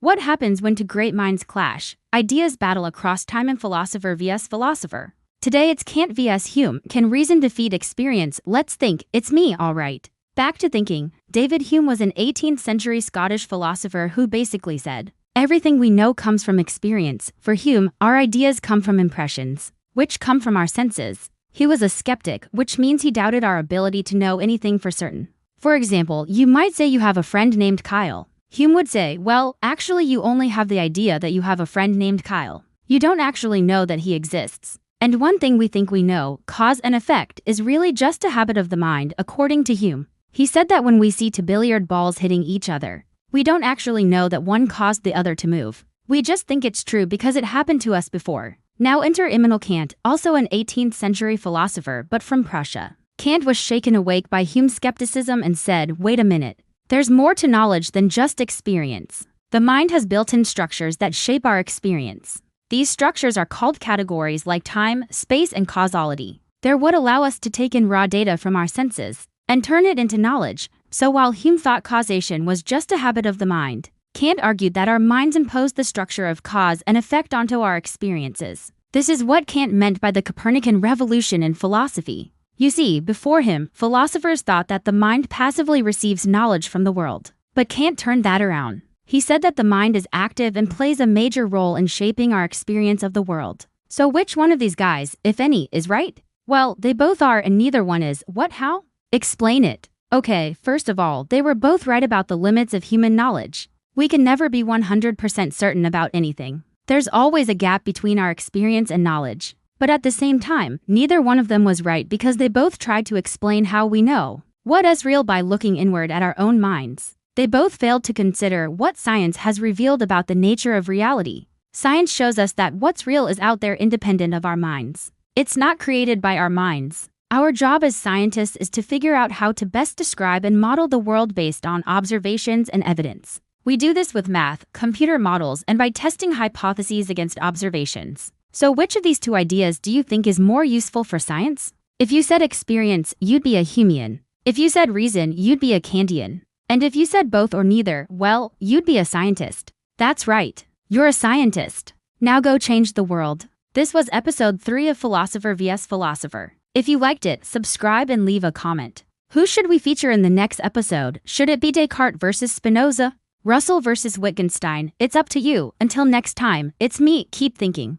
What happens when two great minds clash? Ideas battle across time and philosopher vs. philosopher. Today it's Kant vs. Hume. Can reason defeat experience? Let's think. It's me, alright. Back to thinking. David Hume was an 18th century Scottish philosopher who basically said, everything we know comes from experience. For Hume, our ideas come from impressions, which come from our senses. He was a skeptic, which means he doubted our ability to know anything for certain. For example, you might say you have a friend named Kyle. Hume would say, well, actually you only have the idea that you have a friend named Kyle. You don't actually know that he exists. And one thing we think we know, cause and effect, is really just a habit of the mind, according to Hume. He said that when we see two billiard balls hitting each other, we don't actually know that one caused the other to move. We just think it's true because it happened to us before. Now enter Immanuel Kant, also an 18th century philosopher, but from Prussia. Kant was shaken awake by Hume's skepticism and said, wait a minute. There's more to knowledge than just experience. The mind has built-in structures that shape our experience. These structures are called categories like time, space, and causality. They're what allow us to take in raw data from our senses and turn it into knowledge. So while Hume thought causation was just a habit of the mind, Kant argued that our minds impose the structure of cause and effect onto our experiences. This is what Kant meant by the Copernican revolution in philosophy. You see, before him, philosophers thought that the mind passively receives knowledge from the world. But Kant turned that around. He said that the mind is active and plays a major role in shaping our experience of the world. So which one of these guys, if any, is right? Well, they both are and neither one is. What, how? Explain it. Okay, first of all, they were both right about the limits of human knowledge. We can never be 100% certain about anything. There's always a gap between our experience and knowledge. But at the same time, neither one of them was right because they both tried to explain how we know what is real by looking inward at our own minds. They both failed to consider what science has revealed about the nature of reality. Science shows us that what's real is out there independent of our minds. It's not created by our minds. Our job as scientists is to figure out how to best describe and model the world based on observations and evidence. We do this with math, computer models, and by testing hypotheses against observations. So which of these two ideas do you think is more useful for science? If you said experience, you'd be a Humean. If you said reason, you'd be a Kantian. And if you said both or neither, well, you'd be a scientist. That's right. You're a scientist. Now go change the world. This was episode 3 of Philosopher vs. Philosopher. If you liked it, subscribe and leave a comment. Who should we feature in the next episode? Should it be Descartes versus Spinoza? Russell versus Wittgenstein? It's up to you. Until next time, it's me, keep thinking.